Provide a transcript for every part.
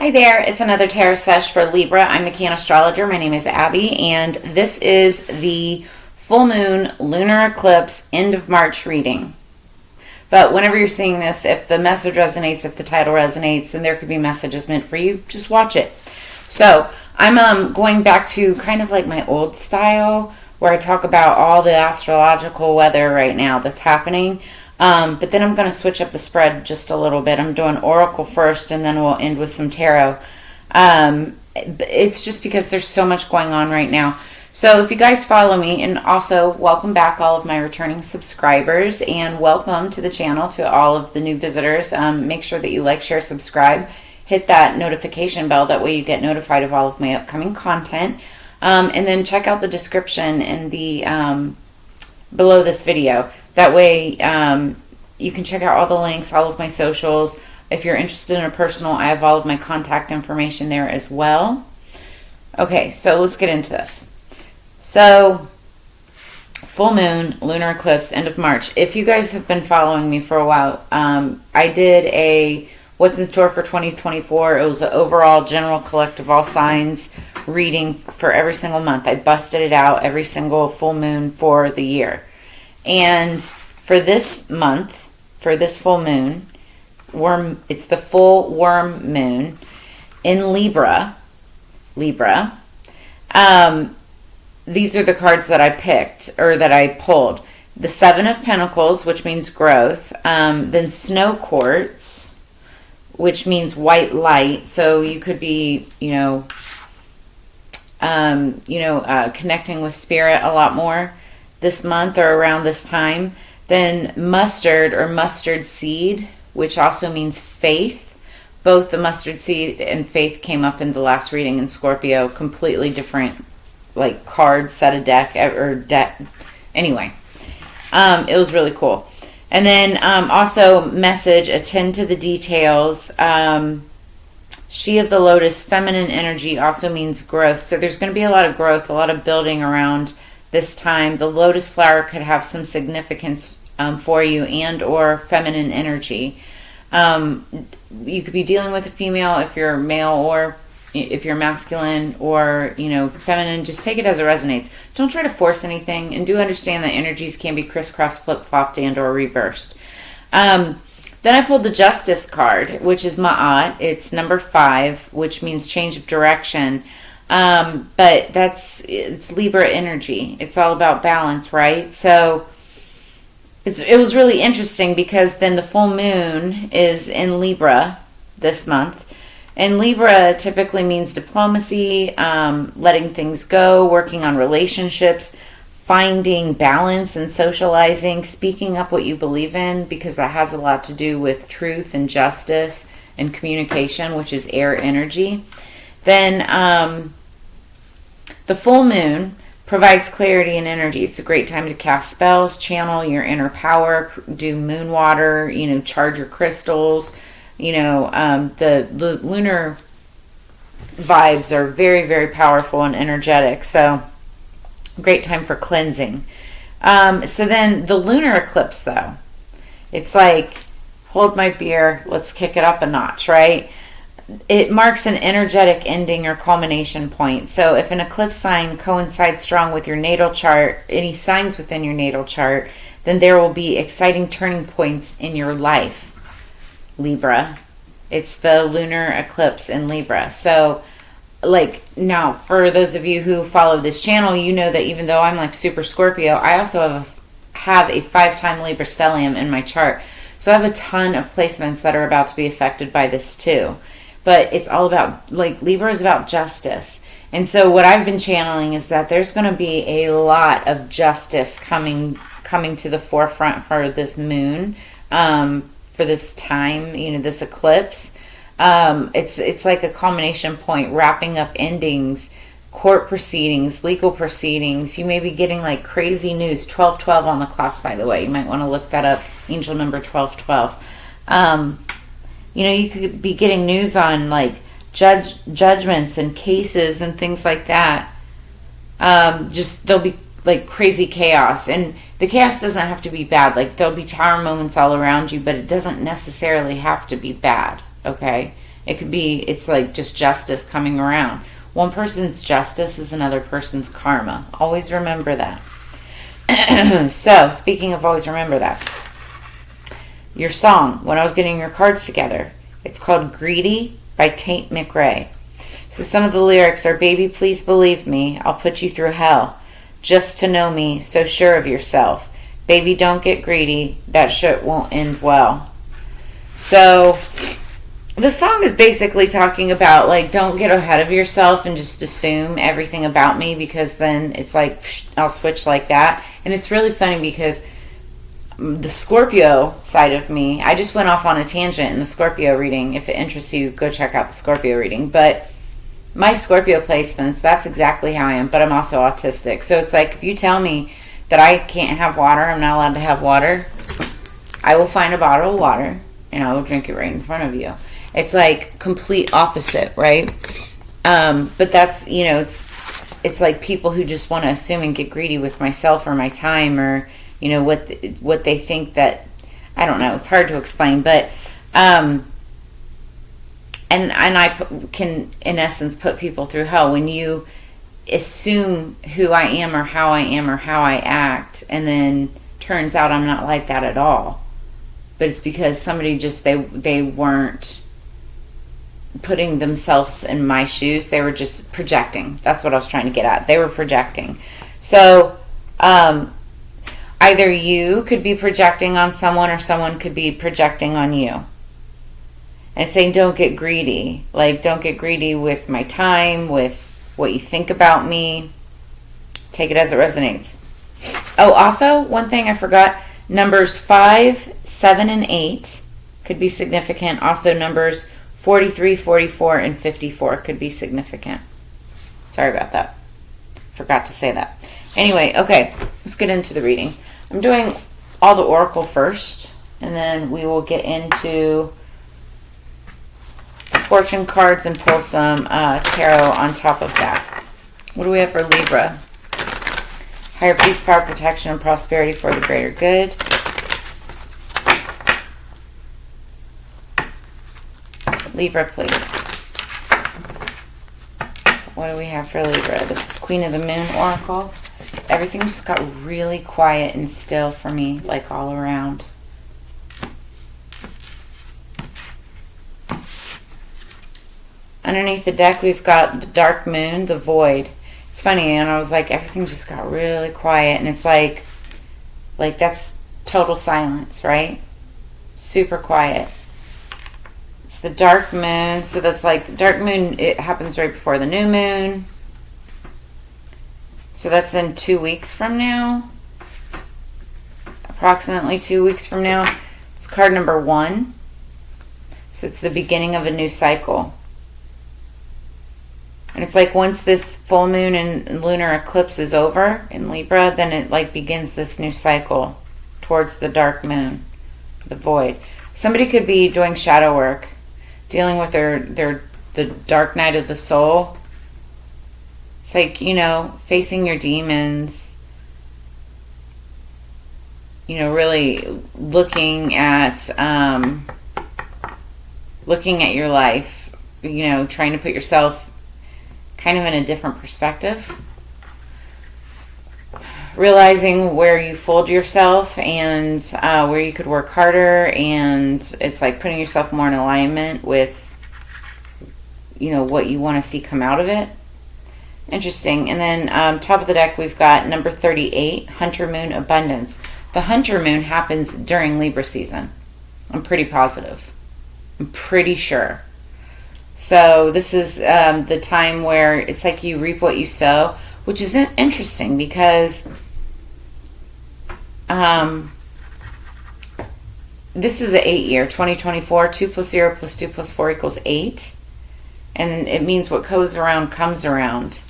Hi there, it's another tarot sesh for Libra. I'm the Cannastrologer. My name is Abby, and this is the full moon lunar eclipse end of March reading. But whenever you're seeing this, if the message resonates, if the title resonates, then there could be messages meant for you. Just watch it. So I'm going back to kind of like my old style where I talk about all the astrological weather right now that's happening. But then I'm going to switch up the spread just a little bit. I'm doing Oracle first, and then we'll end with some Tarot. It's just because there's so much going on right now. So if you guys follow me, and also welcome back all of my returning subscribers, and welcome to the channel to all of the new visitors. Make sure that you like, share, subscribe. Hit that notification bell. That way you get notified of all of my upcoming content. And then check out the description in the below this video. That way you can check out all the links, all of my socials. If you're interested in a personal, I have all of my contact information there as well. Okay, so let's get into this. So, full moon, lunar eclipse, end of March. If you guys have been following me for a while, I did a What's in Store for 2024. It was an overall general collective all signs reading for every single month. I busted it out every single full moon for the year. And for this month, for this full moon, it's the full worm moon in Libra. These are the cards that I picked, or that I pulled. The Seven of Pentacles, which means growth. Then Snow Quartz, which means white light. So you could be, connecting with spirit a lot more this month or around this time. Then mustard or mustard seed, which also means faith. Both the mustard seed and faith came up in the last reading in Scorpio. Completely different, like, cards, set of deck. Anyway, it was really cool. And then also message, attend to the details. She of the Lotus, feminine energy, also means growth. So there's going to be a lot of growth, a lot of building around this time. The lotus flower could have some significance for you, and or feminine energy. You could be dealing with a female if you're male, or if you're masculine, or feminine. Just take it as it resonates. Don't try to force anything, and do understand that energies can be crisscrossed, flip-flopped, and or reversed. Then I pulled the Justice card, which is Ma'at. It's number 5, which means change of direction. But it's Libra energy. It's all about balance, right? So it was really interesting, because then the full moon is in Libra this month. And Libra typically means diplomacy, letting things go, working on relationships, finding balance and socializing, speaking up what you believe in, because that has a lot to do with truth and justice and communication, which is air energy. Then the full moon provides clarity and energy. It's a great time to cast spells, channel your inner power, do moon water, charge your crystals. The lunar vibes are very, very powerful and energetic. So great time for cleansing. So then the lunar eclipse, though, it's like, hold my beer, let's kick it up a notch, right? It marks an energetic ending or culmination point. So if an eclipse sign coincides strong with your natal chart, any signs within your natal chart, then there will be exciting turning points in your life, Libra. It's the lunar eclipse in Libra. So, now, for those of you who follow this channel, you know that even though I'm super Scorpio, I also have a 5-time Libra stellium in my chart. So I have a ton of placements that are about to be affected by this too. But it's all about, Libra is about justice. And so what I've been channeling is that there's going to be a lot of justice coming to the forefront for this moon, for this time, this eclipse. It's like a culmination point, wrapping up endings, court proceedings, legal proceedings. You may be getting crazy news. 1212 on the clock, by the way. You might want to look that up. Angel number 1212. You could be getting news on judgments and cases and things like that. There'll be crazy chaos, and the chaos doesn't have to be bad. There'll be tower moments all around you, but it doesn't necessarily have to be bad. Okay, It could be, it's like just justice coming around. One person's justice is another person's karma. Always remember that. So, speaking of always remember that, your song, when I was getting your cards together, it's called Greedy by Tate McRae. So some of the lyrics are, baby, please believe me, I'll put you through hell, just to know me, so sure of yourself. Baby, don't get greedy, that shit won't end well. So the song is basically talking about, like, don't get ahead of yourself and just assume everything about me, because then it's like, I'll switch like that. And it's really funny because the Scorpio side of me, I just went off on a tangent in the Scorpio reading. If it interests you, go check out the Scorpio reading. But my Scorpio placements, that's exactly how I am, but I'm also autistic. So it's like, if you tell me that I can't have water, I'm not allowed to have water, I will find a bottle of water and I will drink it right in front of you. It's like complete opposite, right? But that's, you know, it's like people who just want to assume and get greedy with myself or my time, or, you know, what they think that, I don't know, it's hard to explain, but and I can in essence put people through hell when you assume who I am or how I act, and then turns out I'm not like that at all. But it's because somebody just they weren't putting themselves in my shoes. They were just projecting. That's what I was trying to get at. They were projecting. So either you could be projecting on someone, or someone could be projecting on you. And it's saying, don't get greedy. Like, don't get greedy with my time, with what you think about me. Take it as it resonates. Oh, also, one thing I forgot, numbers 5, 7, and 8 could be significant. Also, numbers 43, 44, and 54 could be significant. Sorry about that. Forgot to say that. Anyway, okay, let's get into the reading. I'm doing all the oracle first, and then we will get into the fortune cards and pull some tarot on top of that. What do we have for Libra? Higher peace, power, protection, and prosperity for the greater good. Libra, please. What do we have for Libra? This is Queen of the Moon Oracle. Everything just got really quiet and still for me, like all around. Underneath the deck, we've got the dark moon, the void. It's funny, and I was like, everything just got really quiet, and it's like that's total silence, right? Super quiet. It's the dark moon, so that's like the dark moon, it happens right before the new moon. So that's in 2 weeks from now. Approximately 2 weeks from now. It's card number 1. So it's the beginning of a new cycle. And it's like once this full moon and lunar eclipse is over in Libra, then it like begins this new cycle towards the dark moon, the void. Somebody could be doing shadow work, dealing with the dark night of the soul. It's like, you know, facing your demons, you know, really looking at your life, you know, trying to put yourself kind of in a different perspective. Realizing where you fooled yourself and where you could work harder, and it's like putting yourself more in alignment with, you know, what you want to see come out of it. Interesting. And then top of the deck, we've got number 38, Hunter Moon Abundance. The Hunter Moon happens during Libra season. I'm pretty positive. I'm pretty sure. So this is the time where it's like you reap what you sow, which is interesting because this is an 8 year, 2024, 2 plus 0 plus 2 plus 4 equals 8. And it means what goes around comes around,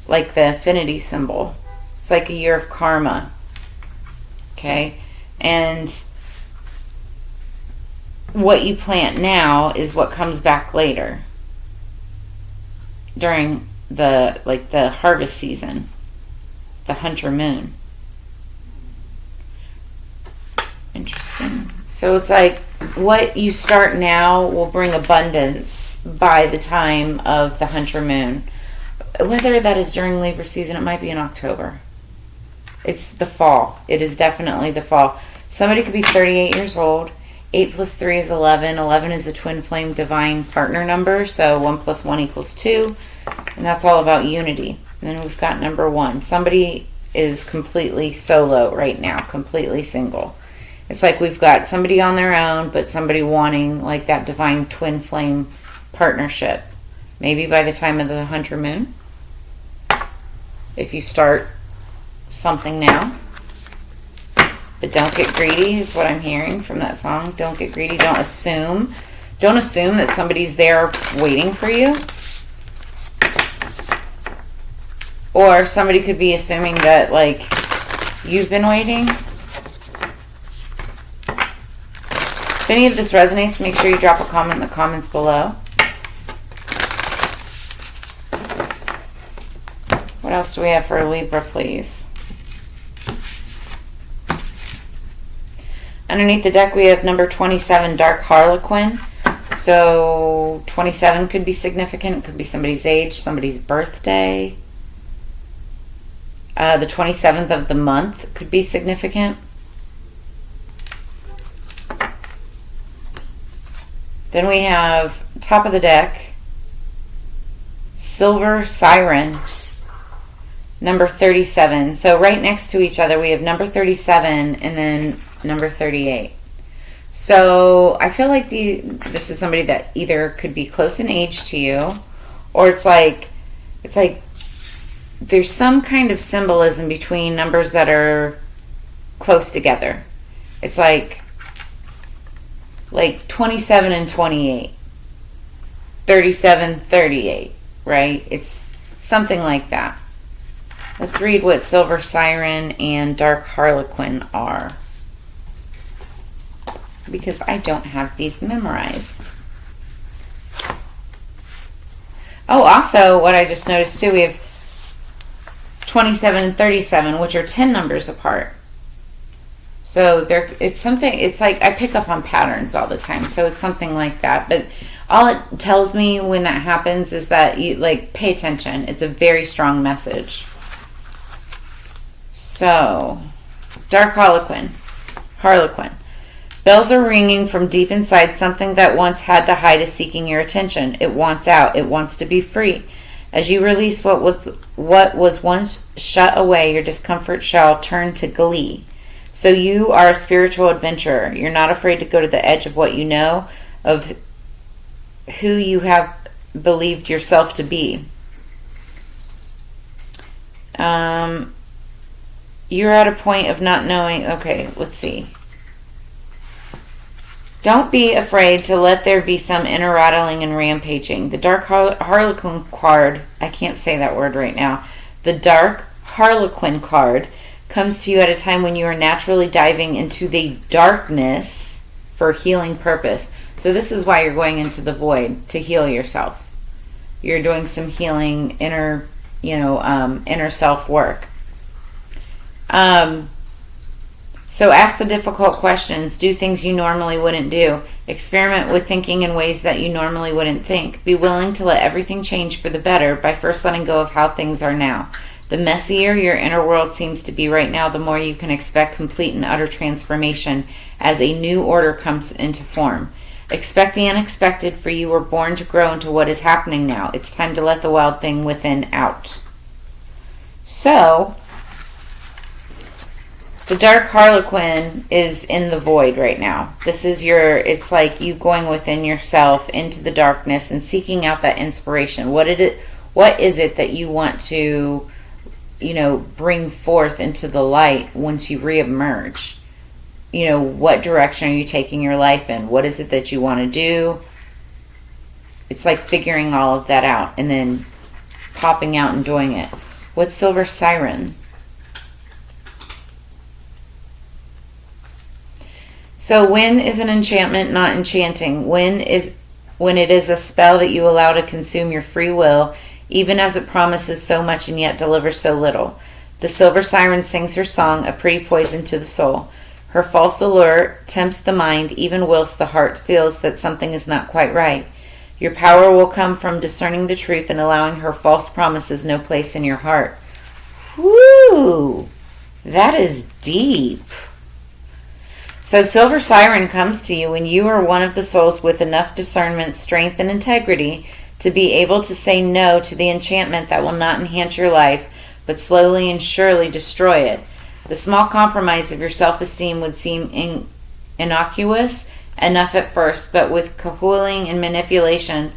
like the affinity symbol. It's like a year of karma. Okay? And what you plant now is what comes back later during the harvest season, the Hunter Moon. Interesting. So it's like what you start now will bring abundance by the time of the Hunter Moon. Whether that is during Libra season, it might be in October. It's the fall. It is definitely the fall. Somebody could be 38 years old. 8 plus 3 is 11. 11 is a twin flame divine partner number. So 1 plus 1 equals 2. And that's all about unity. And then we've got number 1. Somebody is completely solo right now. Completely single. It's like we've got somebody on their own, but somebody wanting like that divine twin flame partnership. Maybe by the time of the Hunter Moon. If you start something now. But don't get greedy is what I'm hearing from that song. Don't get greedy. Don't assume. Don't assume that somebody's there waiting for you. Or somebody could be assuming that, like, you've been waiting. If any of this resonates, make sure you drop a comment in the comments below. What else do we have for Libra, please? Underneath the deck, we have number 27, Dark Harlequin. So 27 could be significant. It could be somebody's age, somebody's birthday. The 27th of the month could be significant. Then we have, top of the deck, Silver Siren, number 37. So right next to each other, we have number 37 and then number 38. So I feel like this is somebody that either could be close in age to you, or it's like there's some kind of symbolism between numbers that are close together. It's like 27 and 28, 37, 38, right? It's something like that. Let's read what Silver Siren and Dark Harlequin are, because I don't have these memorized. Oh, also, what I just noticed too, we have 27 and 37, which are 10 numbers apart. So it's something, it's like I pick up on patterns all the time. So it's something like that. But all it tells me when that happens is that you pay attention. It's a very strong message. So, Dark Harlequin. Bells are ringing from deep inside. Something that once had to hide is seeking your attention. It wants out. It wants to be free. As you release what was once shut away, your discomfort shall turn to glee. So you are a spiritual adventurer. You're not afraid to go to the edge of what you know, of who you have believed yourself to be. You're at a point of not knowing. Okay, let's see. Don't be afraid to let there be some inner rattling and rampaging. The Dark Harlequin card, I can't say that word right now. The Dark Harlequin card comes to you at a time when you are naturally diving into the darkness for healing purpose. So this is why you're going into the void, to heal yourself. You're doing some healing, inner self work. So ask the difficult questions. Do things you normally wouldn't do. Experiment with thinking in ways that you normally wouldn't think. Be willing to let everything change for the better by first letting go of how things are now. The messier your inner world seems to be right now, the more you can expect complete and utter transformation as a new order comes into form. Expect the unexpected, for you were born to grow into what is happening now. It's time to let the wild thing within out. So, the Dark Harlequin is in the void right now. It's like you going within yourself into the darkness and seeking out that inspiration. What is it that you want to, bring forth into the light once you reemerge? What direction are you taking your life in? What is it that you want to do? It's like figuring all of that out and then popping out and doing it. What's Silver Siren? So when is an enchantment not enchanting? When it is a spell that you allow to consume your free will, even as it promises so much and yet delivers so little. The Silver Siren sings her song, a pretty poison to the soul. Her false allure tempts the mind even whilst the heart feels that something is not quite right. Your power will come from discerning the truth and allowing her false promises no place in your heart. Woo! That is deep. So Silver Siren comes to you when you are one of the souls with enough discernment, strength, and integrity to be able to say no to the enchantment that will not enhance your life, but slowly and surely destroy it. The small compromise of your self-esteem would seem innocuous enough at first, but with cajooling and manipulation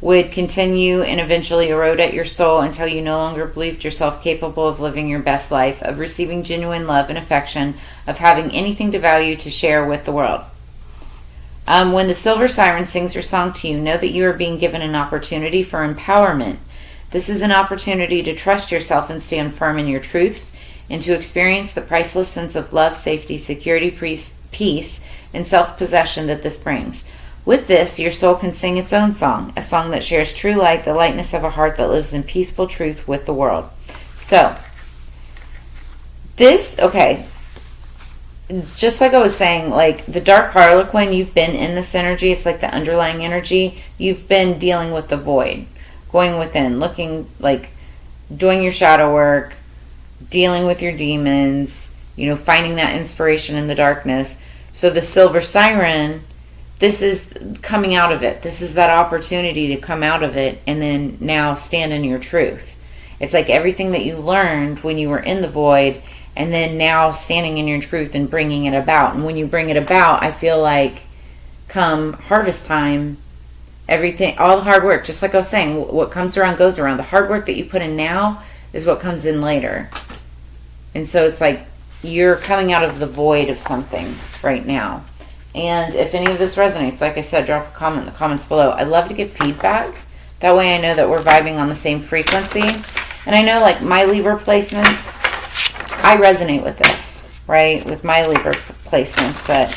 would continue and eventually erode at your soul until you no longer believed yourself capable of living your best life, of receiving genuine love and affection, of having anything to value to share with the world. When the Silver Siren sings her song to you, know that you are being given an opportunity for empowerment. This is an opportunity to trust yourself and stand firm in your truths, and to experience the priceless sense of love, safety, security, peace, and self-possession that this brings. With this, your soul can sing its own song, a song that shares true light, the lightness of a heart that lives in peaceful truth with the world. So, just like I was saying, like the dark harlequin, you've been in this energy, it's like the underlying energy, you've been dealing with the void, going within, looking, like doing your shadow work, dealing with your demons, finding that inspiration in the darkness. So the Silver Siren, this is coming out of it. This is that opportunity to come out of it and then now stand in your truth. It's like everything that you learned when you were in the void and then now standing in your truth and bringing it about. And when you bring it about, I feel like come harvest time, everything, all the hard work, just like I was saying, what comes around goes around. The hard work that you put in now is what comes in later. And so it's like you're coming out of the void of something right now. And if any of this resonates, like I said, drop a comment in the comments below. I'd love to get feedback. That way I know that we're vibing on the same frequency. And I know, like, my Libra placements, I resonate with this, right? With my Libra placements, but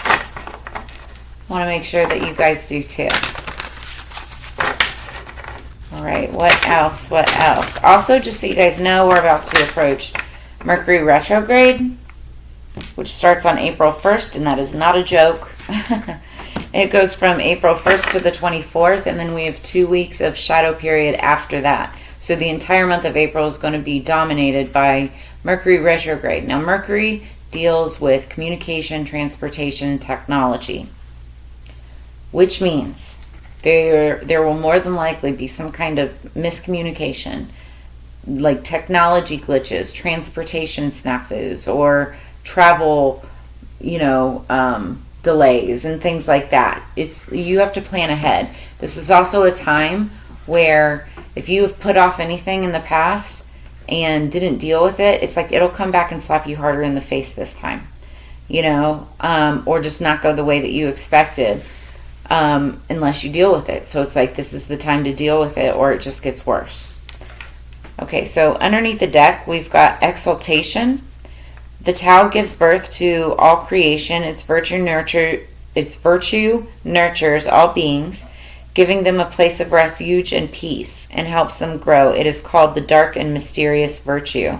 I want to make sure that you guys do too. All right, what else? What else? Also, just so you guys know, we're about to approach Mercury retrograde, which starts on April 1st, and that is not a joke. It goes from April 1st to the 24th, and then we have 2 weeks of shadow period after that. So the entire month of April is going to be dominated by Mercury retrograde. Now, Mercury deals with communication, transportation, and technology, which means there will more than likely be some kind of miscommunication, like technology glitches, transportation snafus, or travel, delays and things like that. You have to plan ahead. This is also a time where if you have put off anything in the past and didn't deal with it, it's like it'll come back and slap you harder in the face this time, or just not go the way that you expected, unless you deal with it. So it's like this is the time to deal with it, or it just gets worse. Okay, so underneath the deck, we've got exaltation. The Tao gives birth to all creation. Its virtue nurtures all beings, giving them a place of refuge and peace, and helps them grow. It is called the dark and mysterious virtue.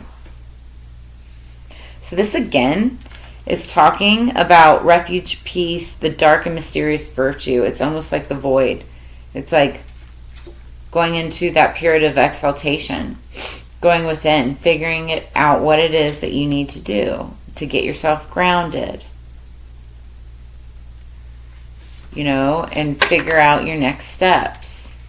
So this again is talking about refuge, peace, the dark and mysterious virtue. It's almost like the void. It's like going into that period of exaltation, going within, figuring it out what it is that you need to do to get yourself grounded, and figure out your next steps.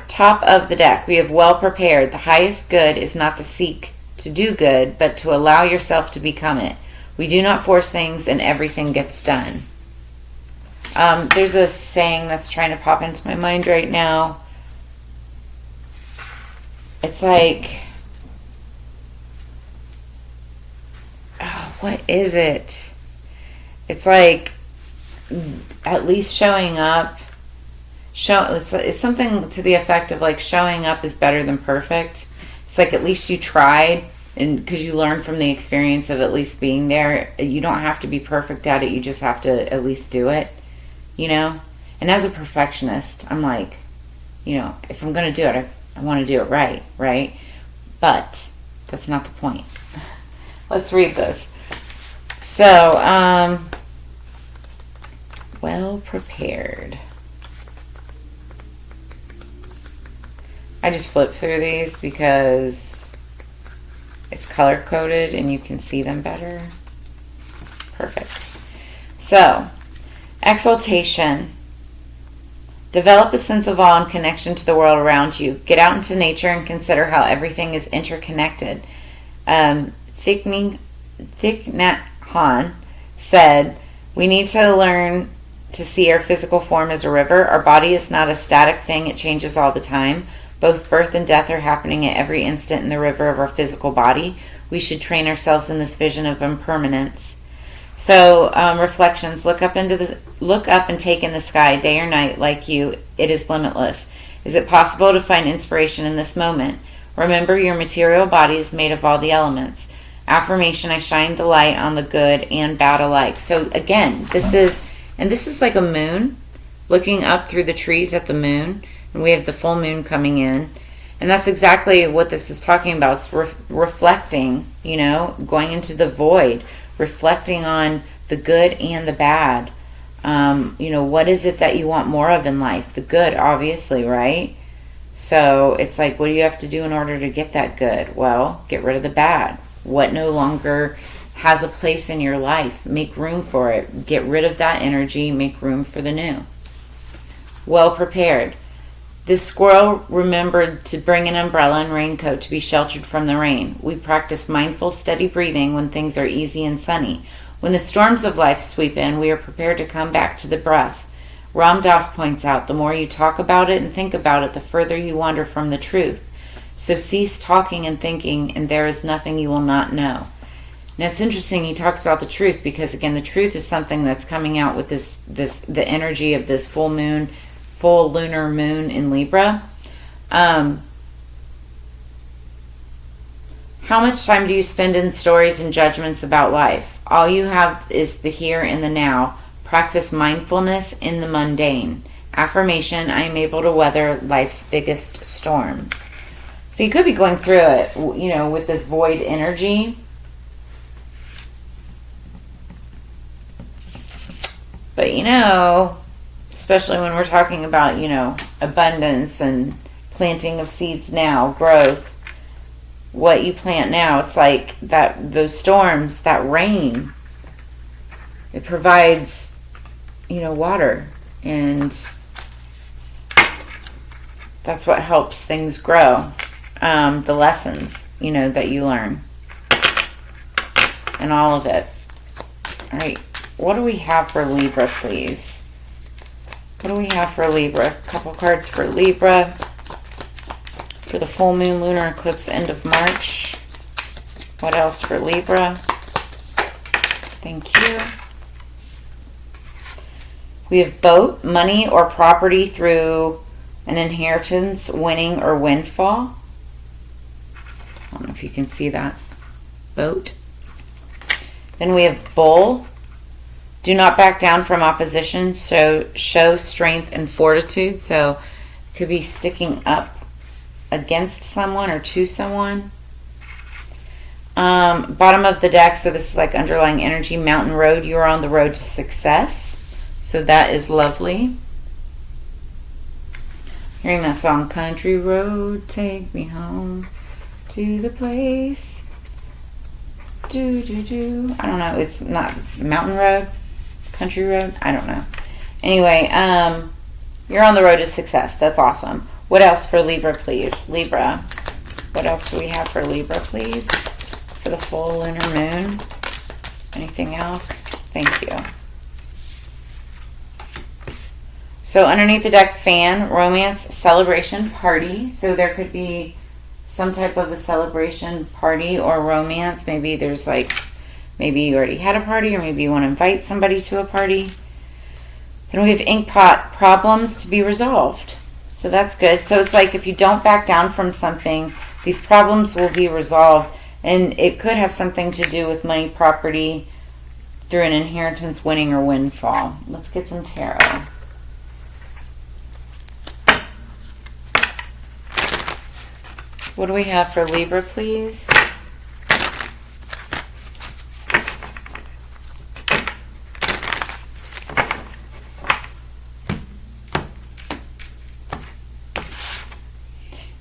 Top of the deck, we have well prepared. The highest good is not to seek to do good, but to allow yourself to become it. We do not force things, and everything gets done. There's a saying that's trying to pop into my mind right now. It's like, what is it? It's like, at least showing up. It's something to the effect of like, showing up is better than perfect. It's like, at least you tried, and because you learned from the experience of at least being there. You don't have to be perfect at it. You just have to at least do it, And as a perfectionist, I'm like, if I'm going to do it, I want to do it right? But that's not the point. Let's read this. So, well prepared. I just flip through these because it's color coded and you can see them better. Perfect. So, exaltation. Develop a sense of awe and connection to the world around you. Get out into nature and consider how everything is interconnected. Thich Nhat Hanh said, "We need to learn to see our physical form as a river. Our body is not a static thing. It changes all the time. Both birth and death are happening at every instant in the river of our physical body. We should train ourselves in this vision of impermanence." So, reflections. Look up and take in the sky, day or night, like you. It is limitless. Is it possible to find inspiration in this moment? Remember, your material body is made of all the elements. Affirmation, I shine the light on the good and bad alike. So again, this is like a moon, looking up through the trees at the moon, and we have the full moon coming in. And that's exactly what this is talking about. It's reflecting, going into the void, reflecting on the good and the bad. What is it that you want more of in life? The good, obviously, right? So it's like, what do you have to do in order to get that good? Well, get rid of the bad. What no longer has a place in your life, make room for it. Get rid of that energy, make room for the new. Well prepared. This squirrel remembered to bring an umbrella and raincoat to be sheltered from the rain. We practice mindful, steady breathing when things are easy and sunny. When the storms of life sweep in, we are prepared to come back to the breath. Ram Dass points out, the more you talk about it and think about it, the further you wander from the truth. So cease talking and thinking, and there is nothing you will not know. Now it's interesting, he talks about the truth, because again, the truth is something that's coming out with the energy of this full lunar moon in Libra. How much time do you spend in stories and judgments about life? All you have is the here and the now. Practice mindfulness in the mundane. Affirmation, I am able to weather life's biggest storms. So you could be going through it, with this void energy. But especially when we're talking about, abundance and planting of seeds now, growth, what you plant now, it's like that, those storms, that rain, it provides, water, and that's what helps things grow. The lessons, that you learn, and all of it. All right. What do we have for Libra, please? What do we have for Libra? A couple cards for Libra for the full moon lunar eclipse end of March. What else for Libra? Thank you. We have boat, money or property through an inheritance, winning or windfall. I don't know if you can see that. Boat. Then we have bull. Do not back down from opposition, so show strength and fortitude. So it could be sticking up against someone or to someone. Bottom of the deck, so this is like underlying energy, mountain road. You are on the road to success. So that is lovely. Hearing that song, Country Road, take me home to the place. Do, do, do. I don't know. It's mountain road. Country road? I don't know. Anyway, you're on the road to success. That's awesome. What else for Libra, please? Libra. What else do we have for Libra, please? For the full lunar moon. Anything else? Thank you. So underneath the deck, fan, romance, celebration, party. So there could be some type of a celebration, party, or romance. Maybe there's maybe you already had a party, or maybe you want to invite somebody to a party. Then we have inkpot, problems to be resolved. So that's good. So it's like if you don't back down from something, these problems will be resolved. And it could have something to do with money, property, through an inheritance, winning, or windfall. Let's get some tarot. What do we have for Libra, please?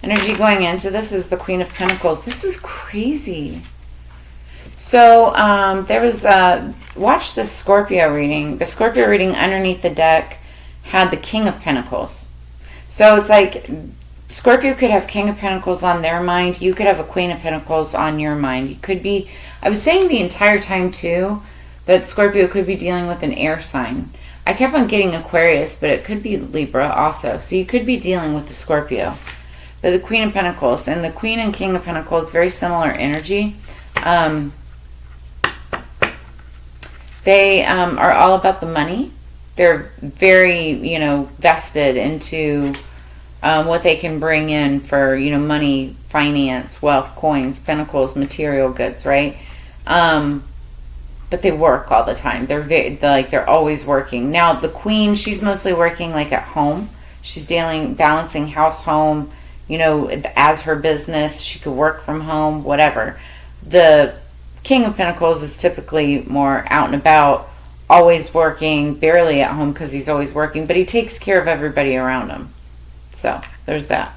Energy going into this is the Queen of Pentacles. This is crazy. So there was, watch the Scorpio reading. The Scorpio reading underneath the deck had the King of Pentacles. So it's like Scorpio could have King of Pentacles on their mind. You could have a Queen of Pentacles on your mind. You could be, I was saying the entire time too, that Scorpio could be dealing with an air sign. I kept on getting Aquarius, but it could be Libra also. So you could be dealing with the Scorpio. But the Queen of Pentacles and the Queen and King of Pentacles, very similar energy. They are all about the money. They're very, vested into what they can bring in for, money, finance, wealth, coins, pentacles, material goods, right? But they work all the time. They're always working. Now the Queen, she's mostly working like at home. She's balancing house, home, as her business. She could work from home, whatever. The King of Pentacles is typically more out and about, always working, barely at home because he's always working, but he takes care of everybody around him. So there's that.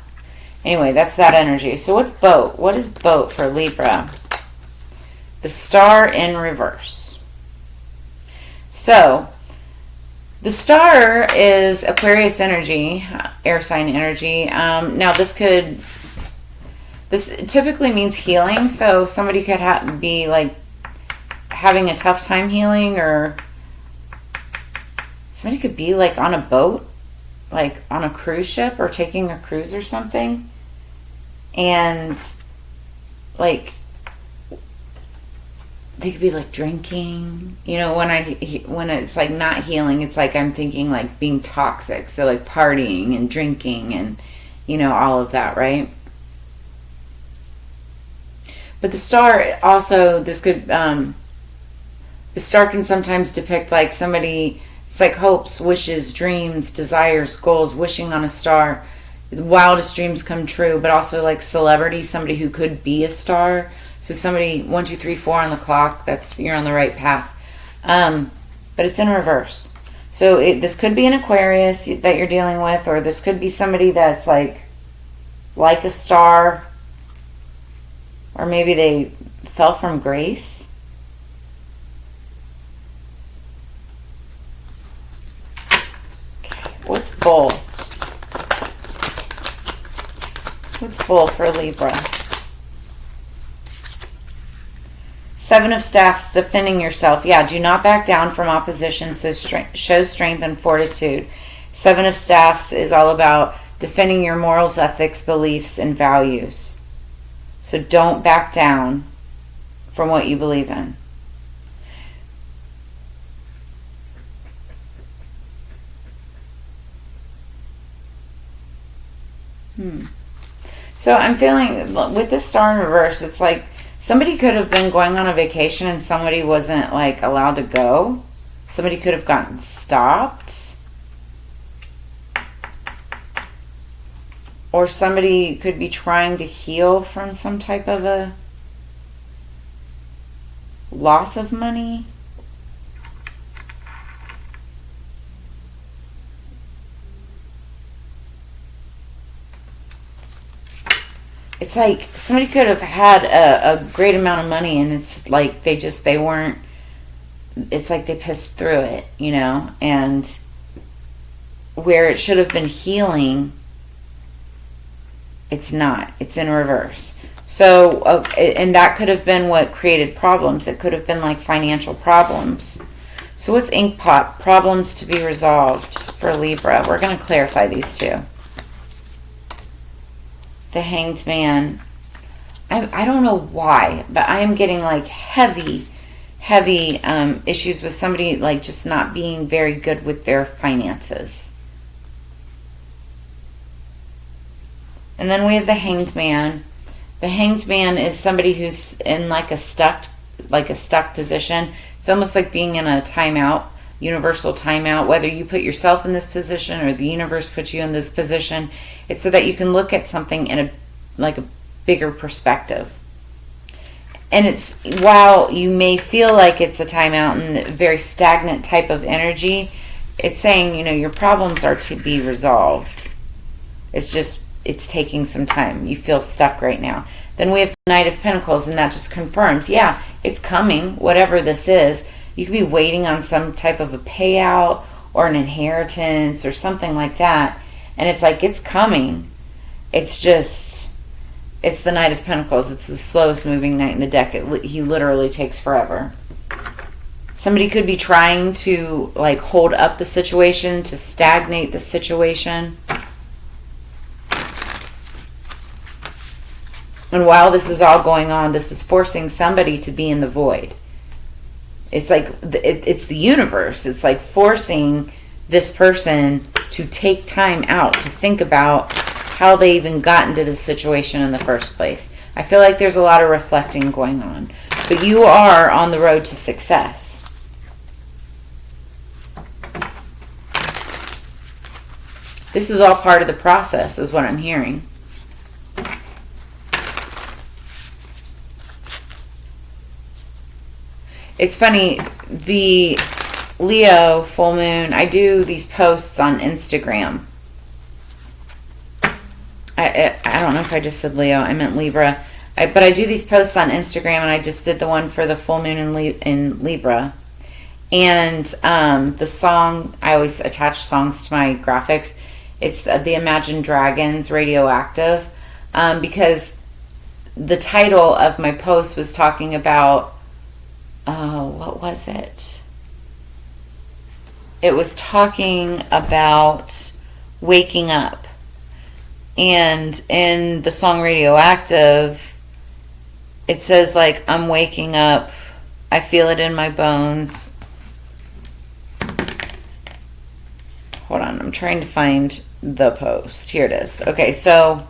Anyway, that's that energy. So what's Boat? What is Boat for Libra? The Star in reverse. So the Star is Aquarius energy, air sign energy. Now this typically means healing. So somebody could be like having a tough time healing, or somebody could be like on a boat, like on a cruise ship or taking a cruise or something. And like they could be like drinking, when it's like not healing, it's like I'm thinking like being toxic. So like partying and drinking and, all of that, right? But the Star also, the Star can sometimes depict like somebody, it's like hopes, wishes, dreams, desires, goals, wishing on a star. The wildest dreams come true, but also like celebrity, somebody who could be a star. So somebody, 1, 2, 3, 4 on the clock, you're on the right path. But it's in reverse. So this could be an Aquarius that you're dealing with, or this could be somebody that's like a star, or maybe they fell from grace. Okay, what's Bull? What's Bull for Libra? 7 of Staffs, defending yourself. Yeah, do not back down from opposition, so show strength and fortitude. 7 of Staffs is all about defending your morals, ethics, beliefs, and values. So don't back down from what you believe in. So I'm feeling, with this Star in reverse, it's like somebody could have been going on a vacation and somebody wasn't like allowed to go. Somebody could have gotten stopped. Or somebody could be trying to heal from some type of a loss of money. It's like somebody could have had a great amount of money, and it's like they weren't, it's like they pissed through it, and where it should have been healing, it's not. It's in reverse. So, and that could have been what created problems. It could have been like financial problems. So what's Inkpot? Problems to be resolved for Libra. We're going to clarify these two. The Hanged Man. I don't know why, but I am getting like heavy issues with somebody like just not being very good with their finances. And then we have the Hanged Man. The Hanged Man is somebody who's in like a stuck position. It's almost like being in a timeout, universal timeout, whether you put yourself in this position or the universe puts you in this position. It's so that you can look at something in a bigger perspective. And it's, while you may feel like it's a timeout and a very stagnant type of energy, it's saying, your problems are to be resolved. It's just it's taking some time. You feel stuck right now. Then we have the Knight of Pentacles, and that just confirms, yeah, it's coming, whatever this is. You could be waiting on some type of a payout or an inheritance or something like that. And it's like, it's coming. It's the Knight of Pentacles. It's the slowest moving knight in the deck. He literally takes forever. Somebody could be trying to like hold up the situation, to stagnate the situation. And while this is all going on, this is forcing somebody to be in the void. It's like, it's the universe. It's like forcing this person to take time out to think about how they even got into this situation in the first place. I feel like there's a lot of reflecting going on. But you are on the road to success. This is all part of the process, is what I'm hearing. It's funny, the Leo full moon, I do these posts on Instagram. I don't know if I just said Leo, I meant Libra. But I do these posts on Instagram, and I just did the one for the full moon in Libra. And the song, I always attach songs to my graphics. It's the Imagine Dragons, Radioactive. Because the title of my post was talking about, what was it? It was talking about waking up. And in the song Radioactive, it says like, I'm waking up, I feel it in my bones. Hold on, I'm trying to find the post. Here it is. Okay, so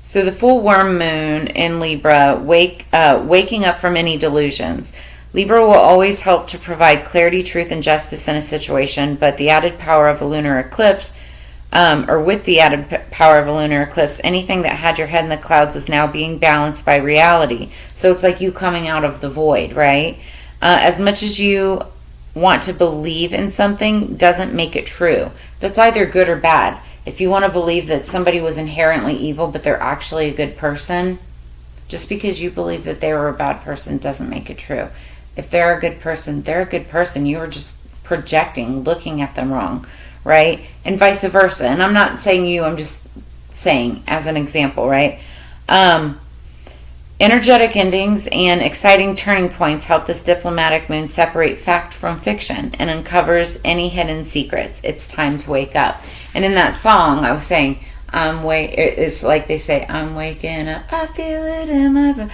the full worm moon in Libra, waking up from any delusions. Libra will always help to provide clarity, truth, and justice in a situation, but the added power of a lunar eclipse, with the added power of a lunar eclipse, anything that had your head in the clouds is now being balanced by reality. So it's like you coming out of the void, right? As much as you want to believe in something doesn't make it true. That's either good or bad. If you want to believe that somebody was inherently evil, but they're actually a good person, just because you believe that they were a bad person doesn't make it true. If they're a good person, they're a good person. You were just projecting, looking at them wrong, right? And vice versa. And I'm not saying you, I'm just saying as an example, right? Energetic endings and exciting turning points help this diplomatic moon separate fact from fiction and uncovers any hidden secrets. It's time to wake up. And in that song, I was saying, it's like they say, I'm waking up, I feel it in my body.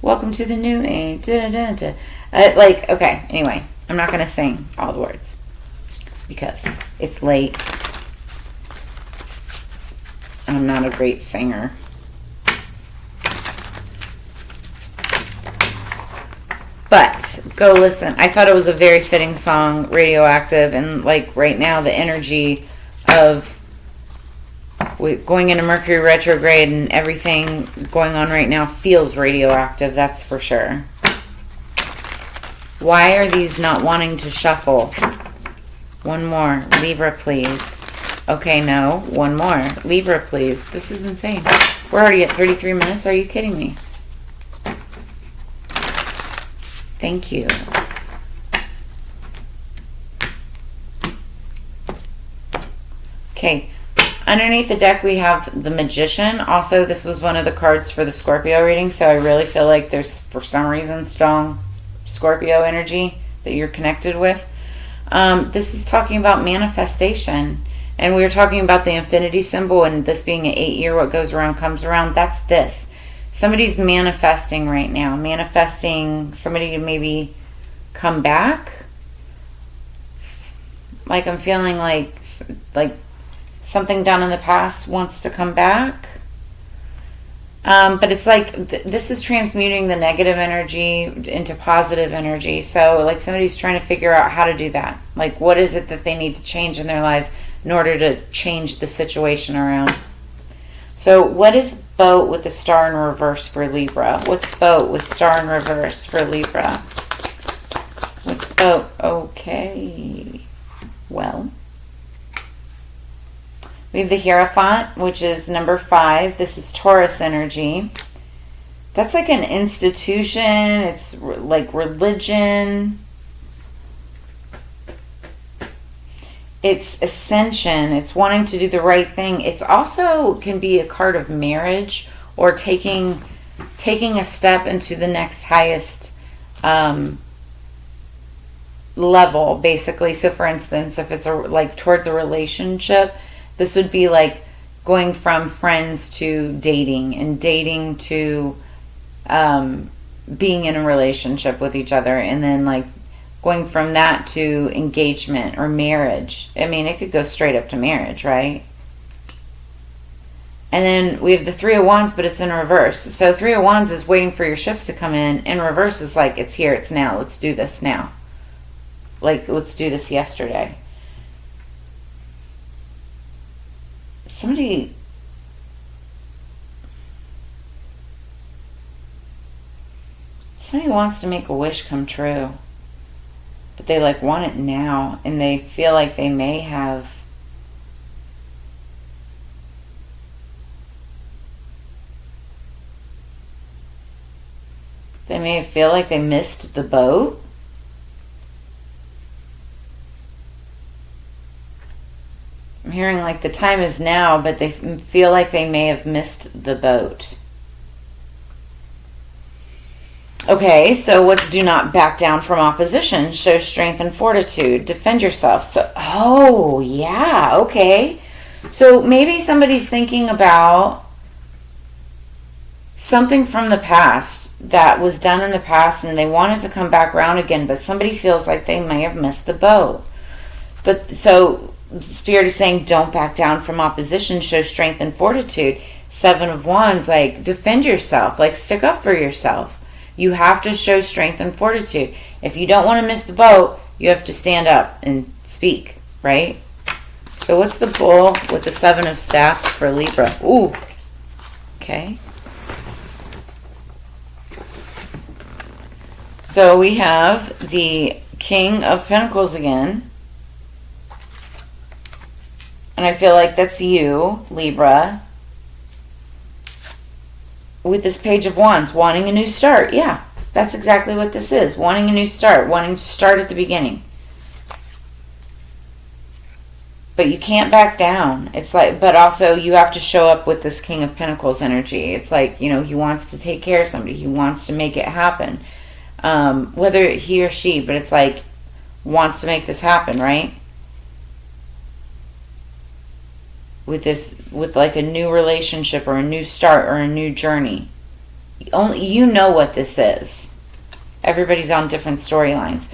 Welcome to the new age. Okay, anyway, I'm not going to sing all the words because it's late. I'm not a great singer. But go listen. I thought it was a very fitting song, Radioactive, and like right now the energy of going into Mercury retrograde and everything going on right now feels radioactive, that's for sure. Why are these not wanting to shuffle? One more. Libra, please. Okay, no. One more. Libra, please. This is insane. We're already at 33 minutes. Are you kidding me? Thank you. Okay. Underneath the deck, we have the Magician. Also, this was one of the cards for the Scorpio reading, so I really feel like there's, for some reason, strong Scorpio energy that you're connected with. This is talking about manifestation. And we were talking about the infinity symbol and this being an 8-year, what goes around comes around. That's this. Somebody's manifesting right now. Manifesting somebody to maybe come back. Like I'm feeling like something done in the past wants to come back. But it's like this is transmuting the negative energy into positive energy. So like somebody's trying to figure out how to do that. Like what is it that they need to change in their lives in order to change the situation around. So what is boat with the star in reverse for Libra? What's boat with star in reverse for Libra? What's boat? Okay. Well. We have the Hierophant, which is number 5. This is Taurus energy. That's like an institution. It's like religion. It's ascension. It's wanting to do the right thing. It's also can be a card of marriage or taking a step into the next highest level, basically. So for instance, if it's like towards a relationship, this would be like going from friends to dating, and dating to being in a relationship with each other, and then like going from that to engagement or marriage. I mean, it could go straight up to marriage, right? And then we have the 3 of Wands, but it's in reverse. So 3 of Wands is waiting for your ships to come in. In reverse is like, it's here, it's now. Let's do this now. Like, let's do this yesterday. Somebody wants to make a wish come true, but they like want it now, and they feel like they may feel like they missed the boat. I'm hearing like the time is now, but they feel like they may have missed the boat. Okay, so what's do not back down from opposition? Show strength and fortitude. Defend yourself. So, oh, yeah, okay. So maybe somebody's thinking about something from the past that was done in the past and they want it to come back around again, but somebody feels like they may have missed the boat. But so Spirit is saying don't back down from opposition. Show strength and fortitude. 7 of Wands, like defend yourself, like stick up for yourself. You have to show strength and fortitude. If you don't want to miss the boat, you have to stand up and speak, right? So what's the pull with the 7 of Staffs for Libra? Ooh. Okay. So we have the King of Pentacles again. And I feel like that's you, Libra. With this Page of Wands, wanting a new start. Yeah, that's exactly what this is. Wanting a new start. Wanting to start at the beginning. But you can't back down. It's like, but also you have to show up with this King of Pentacles energy. It's like, you know, he wants to take care of somebody. He wants to make it happen. Whether he or she, but it's like, wants to make this happen, right? With like a new relationship or a new start or a new journey. Only you know what this is. Everybody's on different storylines.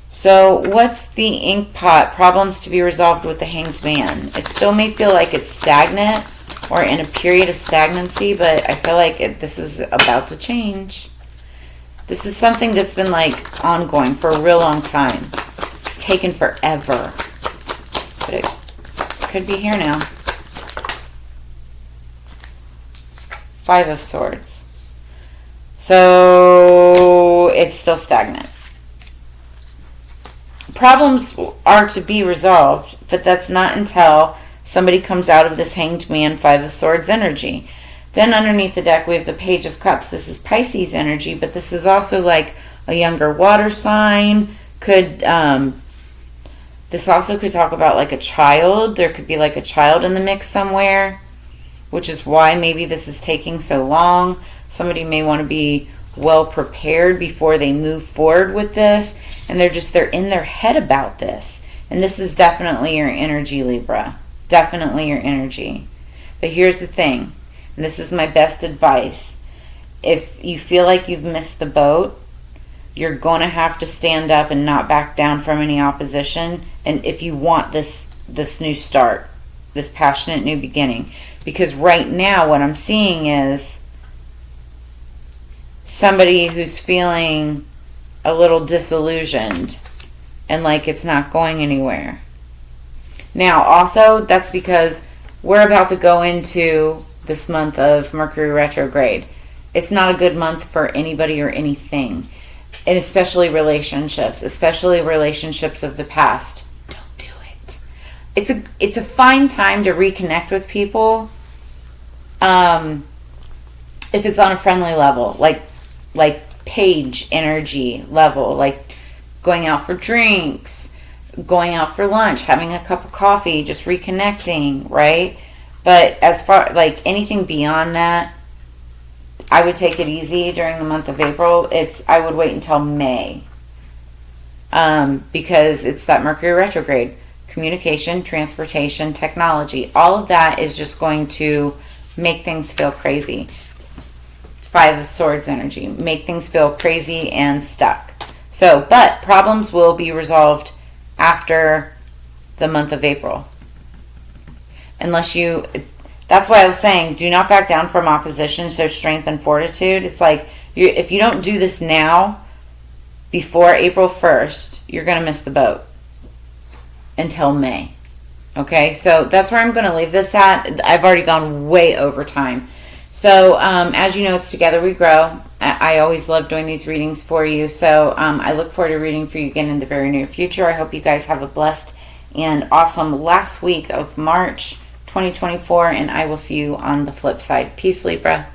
So what's the ink pot? Problems to be resolved with the Hanged Man. It still may feel like it's stagnant or in a period of stagnancy, but I feel like this is about to change. This is something that's been like ongoing for a real long time. It's taken forever. But it could be here now. 5 of Swords. So it's still stagnant. Problems are to be resolved, but that's not until somebody comes out of this Hanged Man 5 of Swords energy. Then underneath the deck we have the Page of Cups. This is Pisces energy, but this is also like a younger water sign. This also could talk about like a child. There could be like a child in the mix somewhere, which is why maybe this is taking so long. Somebody may want to be well prepared before they move forward with this, and they're in their head about this. And this is definitely your energy, Libra. Definitely your energy. But here's the thing, and this is my best advice. If you feel like you've missed the boat, you're going to have to stand up and not back down from any opposition. And if you want this new start, this passionate new beginning. Because right now what I'm seeing is somebody who's feeling a little disillusioned and like it's not going anywhere. Now, also, that's because we're about to go into this month of Mercury retrograde. It's not a good month for anybody or anything. And especially relationships of the past. Don't do it. it's a fine time to reconnect with people. If it's on a friendly level, like page energy level, like going out for drinks, going out for lunch, having a cup of coffee, just reconnecting, right? But as far like anything beyond that, I would take it easy during the month of April. I would wait until May, because it's that Mercury retrograde. Communication, transportation, technology, all of that is just going to make things feel crazy. Five of Swords energy, make things feel crazy and stuck. So, but problems will be resolved after the month of April. That's why I was saying, do not back down from opposition, show strength and fortitude. It's like, if you don't do this now, before April 1st, you're going to miss the boat until May. Okay, so that's where I'm going to leave this at. I've already gone way over time. So, as you know, it's Together We Grow. I always love doing these readings for you. So, I look forward to reading for you again in the very near future. I hope you guys have a blessed and awesome last week of March 2024, and I will see you on the flip side. Peace, Libra.